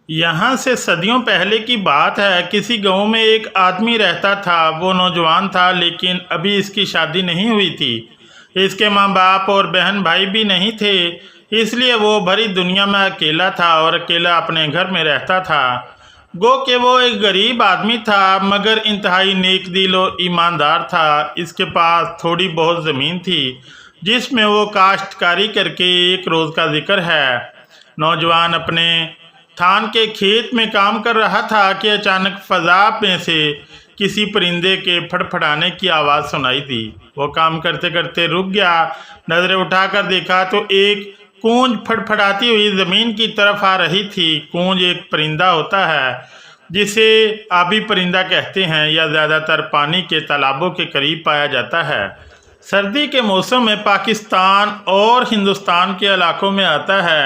یہاں سے صدیوں پہلے کی بات ہے۔ کسی گاؤں میں ایک آدمی رہتا تھا۔ وہ نوجوان تھا لیکن ابھی اس کی شادی نہیں ہوئی تھی۔ اس کے ماں باپ اور بہن بھائی بھی نہیں تھے، اس لیے وہ بھری دنیا میں اکیلا تھا اور اکیلا اپنے گھر میں رہتا تھا۔ گو کہ وہ ایک غریب آدمی تھا مگر انتہائی نیک دل و ایماندار تھا۔ اس کے پاس تھوڑی بہت زمین تھی جس میں وہ کاشتکاری کر کے ایک روز کا ذکر ہے۔ نوجوان اپنے تھان کے کھیت میں کام کر رہا تھا کہ اچانک فضا میں سے کسی پرندے کے پھڑپھڑانے کی آواز سنائی دی۔ وہ کام کرتے کرتے رک گیا، نظریں اٹھا کر دیکھا تو ایک کونج پھڑپھڑاتی ہوئی زمین کی طرف آ رہی تھی۔ کونج ایک پرندہ ہوتا ہے جسے آبی پرندہ کہتے ہیں، یا زیادہ تر پانی کے تالابوں کے قریب پایا جاتا ہے۔ سردی کے موسم میں پاکستان اور ہندوستان کے علاقوں میں آتا ہے۔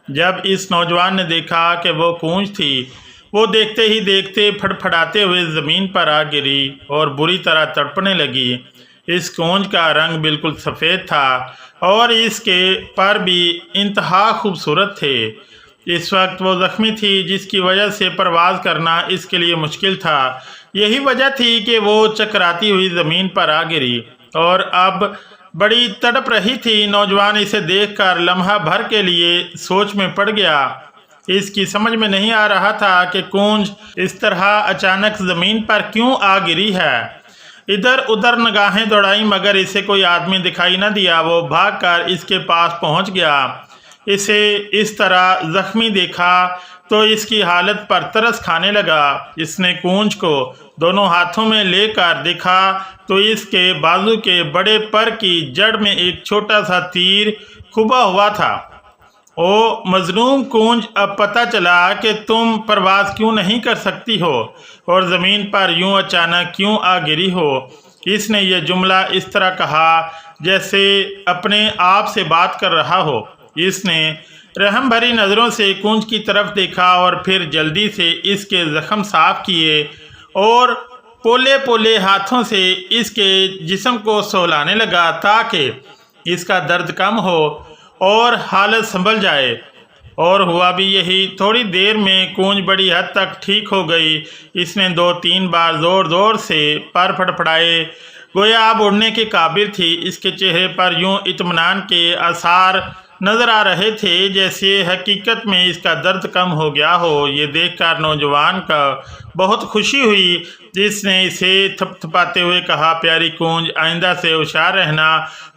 جب اس نوجوان نے دیکھا کہ وہ کونج تھی، وہ دیکھتے ہی دیکھتے پھڑپھڑاتے ہوئے زمین پر آ گری اور بری طرح تڑپنے لگی۔ اس کونج کا رنگ بالکل سفید تھا اور اس کے پر بھی انتہا خوبصورت تھے۔ اس وقت وہ زخمی تھی جس کی وجہ سے پرواز کرنا اس کے لیے مشکل تھا۔ یہی وجہ تھی کہ وہ چکراتی ہوئی زمین پر آ گری اور اب بڑی تڑپ رہی تھی۔ نوجوان اسے دیکھ کر لمحہ بھر کے لیے سوچ میں پڑ گیا۔ اس کی سمجھ میں نہیں آ رہا تھا کہ کونج اس طرح اچانک زمین پر کیوں آ گری ہے۔ ادھر ادھر نگاہیں دوڑائیں مگر اسے کوئی آدمی دکھائی نہ دیا۔ وہ بھاگ کر اس کے پاس پہنچ گیا۔ اسے اس طرح زخمی دیکھا تو اس کی حالت پر ترس کھانے لگا۔ اس نے کونج کو دونوں ہاتھوں میں لے کر دیکھا تو اس کے بازو کے بڑے پر کی جڑ میں ایک چھوٹا سا تیر کھبا ہوا تھا۔ او مظلوم کونج، اب پتہ چلا کہ تم پرواز کیوں نہیں کر سکتی ہو اور زمین پر یوں اچانک کیوں آ گری ہو۔ اس نے یہ جملہ اس طرح کہا جیسے اپنے آپ سے بات کر رہا ہو۔ اس نے رحم بھری نظروں سے کونج کی طرف دیکھا اور پھر جلدی سے اس کے زخم صاف کیے اور پولے پولے ہاتھوں سے اس کے جسم کو سہلانے لگا تاکہ اس کا درد کم ہو اور حالت سنبھل جائے۔ اور ہوا بھی یہی۔ تھوڑی دیر میں کونج بڑی حد تک ٹھیک ہو گئی۔ اس نے 2-3 بار زور زور سے پر پھڑپھڑائے، گویا اب اڑنے کے قابل تھی۔ اس کے چہرے پر یوں اطمینان کے آثار نظر آ رہے تھے جیسے حقیقت میں اس کا درد کم ہو گیا ہو۔ یہ دیکھ کر نوجوان کو بہت خوشی ہوئی۔ جس نے اسے تھپ تھپاتے ہوئے کہا، پیاری کونج، آئندہ سے ہوشیار رہنا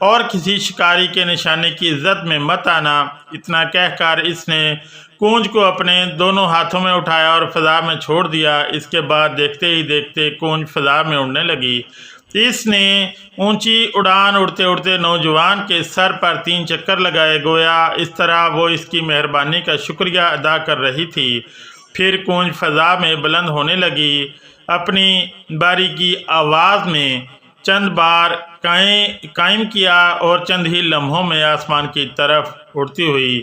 اور کسی شکاری کے نشانے کی زد میں مت آنا۔ اتنا کہہ کر اس نے کونج کو اپنے دونوں ہاتھوں میں اٹھایا اور فضا میں چھوڑ دیا۔ اس کے بعد دیکھتے ہی دیکھتے کونج فضا میں اڑنے لگی۔ اس نے اونچی اڑان اڑتے اڑتے نوجوان کے سر پر 3 چکر لگائے، گویا اس طرح وہ اس کی مہربانی کا شکریہ ادا کر رہی تھی۔ پھر کونج فضا میں بلند ہونے لگی، اپنی باریکی آواز میں چند بار قائم کیا اور چند ہی لمحوں میں آسمان کی طرف اڑتی ہوئی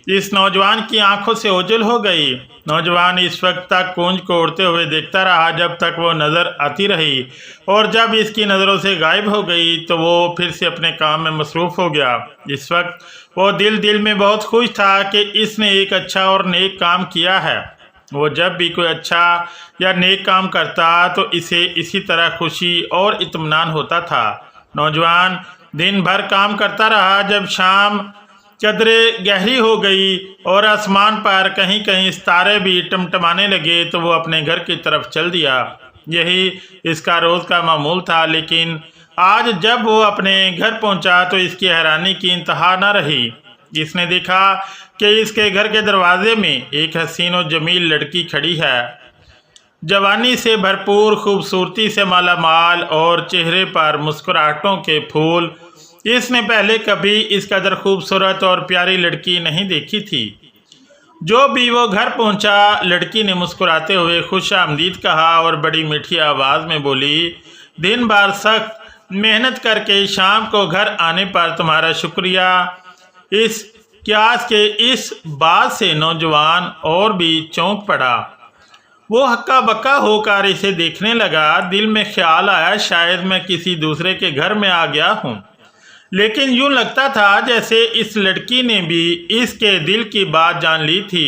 اس نوجوان کی آنکھوں سے اوجھل ہو گئی۔ نوجوان اس وقت تک کونج کو اڑتے ہوئے دیکھتا رہا جب تک وہ نظر آتی رہی، اور جب اس کی نظروں سے غائب ہو گئی تو وہ پھر سے اپنے کام میں مصروف ہو گیا۔ اس وقت وہ دل میں بہت خوش تھا کہ اس نے ایک اچھا اور نیک کام کیا ہے۔ وہ جب بھی کوئی اچھا یا نیک کام کرتا تو اسے اسی طرح خوشی اور اطمینان ہوتا تھا۔ نوجوان دن بھر کام کرتا رہا۔ جب شام قدرے گہری ہو گئی اور آسمان پر کہیں کہیں ستارے بھی ٹمٹمانے لگے تو وہ اپنے گھر کی طرف چل دیا۔ یہی اس کا روز کا معمول تھا، لیکن آج جب وہ اپنے گھر پہنچا تو اس کی حیرانی کی انتہا نہ رہی۔ اس نے دیکھا کہ اس کے گھر کے دروازے میں ایک حسین و جمیل لڑکی کھڑی ہے، جوانی سے بھرپور، خوبصورتی سے مالا مال اور چہرے پر مسکراہٹوں کے پھول۔ اس نے پہلے کبھی اس قدر خوبصورت اور پیاری لڑکی نہیں دیکھی تھی۔ جو بھی وہ گھر پہنچا، لڑکی نے مسکراتے ہوئے خوش آمدید کہا اور بڑی میٹھی آواز میں بولی، دن بھر سخت محنت کر کے شام کو گھر آنے پر تمہارا شکریہ۔ اس قیاس کے اس بات سے نوجوان اور بھی چونک پڑا۔ وہ ہکا بکا ہو کر اسے دیکھنے لگا۔ دل میں خیال آیا شاید میں کسی دوسرے کے گھر میں آ گیا ہوں، لیکن یوں لگتا تھا جیسے اس لڑکی نے بھی اس کے دل کی بات جان لی تھی۔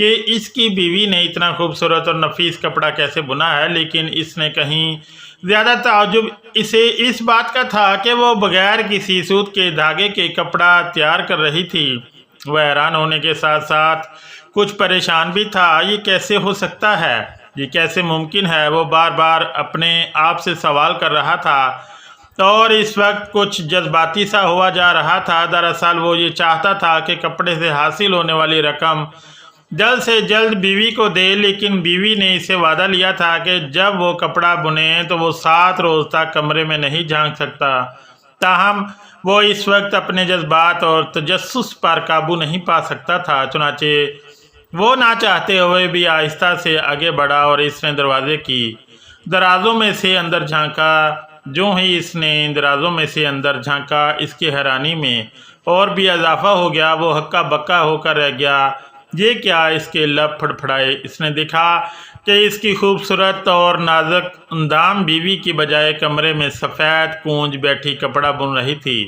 کہ اس کی بیوی نے اتنا خوبصورت اور نفیس کپڑا کیسے بنا ہے، لیکن اس نے کہیں زیادہ تعجب اسے اس بات کا تھا کہ وہ بغیر کسی سوت کے دھاگے کے کپڑا تیار کر رہی تھی۔ وہ حیران ہونے کے ساتھ ساتھ کچھ پریشان بھی تھا۔ یہ کیسے ہو سکتا ہے؟ یہ کیسے ممکن ہے؟ وہ بار بار اپنے آپ سے سوال کر رہا تھا اور اس وقت کچھ جذباتی سا ہوا جا رہا تھا۔ دراصل وہ یہ چاہتا تھا کہ کپڑے سے حاصل ہونے والی رقم جلد سے جلد بیوی کو دے، لیکن بیوی نے اسے وعدہ لیا تھا کہ جب وہ کپڑا بنے تو وہ 7 روز تک کمرے میں نہیں جھانک سکتا۔ تاہم وہ اس وقت اپنے جذبات اور تجسس پر قابو نہیں پا سکتا تھا، چنانچہ وہ نہ چاہتے ہوئے بھی آہستہ سے آگے بڑھا اور اس نے دروازے کی درازوں میں سے اندر جھانکا۔ جو ہی اس نے درازوں میں سے اندر جھانکا، اس کی حیرانی میں اور بھی اضافہ ہو گیا۔ وہ ہکا بکا ہو کر رہ گیا۔ یہ کیا؟ اس کے لب پھڑپھڑائے۔ اس نے دیکھا کہ اس کی خوبصورت اور نازک اندام بیوی کی بجائے کمرے میں سفید کونج بیٹھی کپڑا بن رہی تھی۔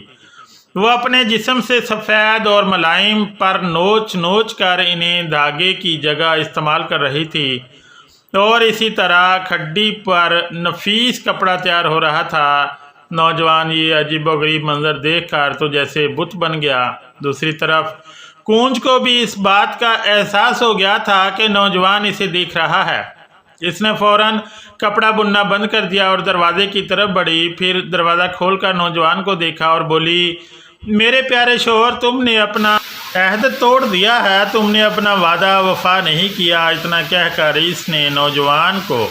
وہ اپنے جسم سے سفید اور ملائم پر نوچ نوچ کر انہیں دھاگے کی جگہ استعمال کر رہی تھی، اور اسی طرح کھڈی پر نفیس کپڑا تیار ہو رہا تھا۔ نوجوان یہ عجیب و غریب منظر دیکھ کر تو جیسے بت بن گیا۔ دوسری طرف کونج کو بھی اس بات کا احساس ہو گیا تھا کہ نوجوان اسے دیکھ رہا ہے۔ اس نے فوراً کپڑا بننا بند کر دیا اور دروازے کی طرف بڑھی۔ پھر دروازہ کھول کر نوجوان کو دیکھا اور بولی، میرے پیارے شوہر، تم نے اپنا عہد توڑ دیا ہے، تم نے اپنا وعدہ وفا نہیں کیا۔ اتنا کہہ کر اس نے نوجوان کو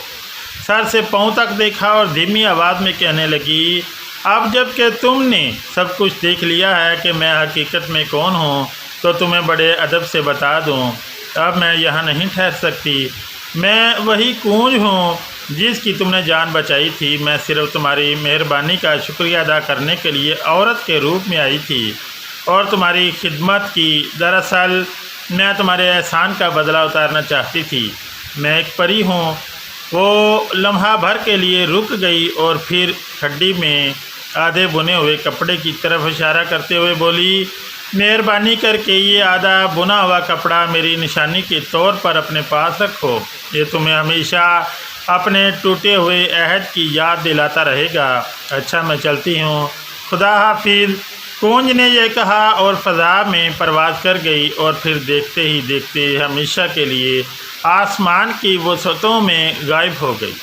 سر سے پاؤں تک دیکھا اور دھیمی آواز میں کہنے لگی، اب جب کہ تم نے سب کچھ دیکھ لیا ہے کہ میں حقیقت میں کون ہوں، تو تمہیں بڑے ادب سے بتا دوں، اب میں یہاں نہیں ٹھہر سکتی۔ میں وہی کونج ہوں جس کی تم نے جان بچائی تھی۔ میں صرف تمہاری مہربانی کا شکریہ ادا کرنے کے لیے عورت کے روپ میں آئی تھی اور تمہاری خدمت کی۔ دراصل میں تمہارے احسان کا بدلہ اتارنا چاہتی تھی۔ میں ایک پری ہوں۔ وہ لمحہ بھر کے لیے رک گئی اور پھر کھڈی میں آدھے بنے ہوئے کپڑے کی طرف اشارہ کرتے ہوئے بولی، مہربانی کر کے یہ آدھا بنا ہوا کپڑا میری نشانی کے طور پر اپنے پاس رکھو۔ یہ تمہیں ہمیشہ اپنے ٹوٹے ہوئے عہد کی یاد دلاتا رہے گا۔ اچھا، میں چلتی ہوں، خدا حافظ۔ کونج نے یہ کہا اور فضا میں پرواز کر گئی، اور پھر دیکھتے ہی دیکھتے ہمیشہ کے لیے آسمان کی وسعتوں میں غائب ہو گئی۔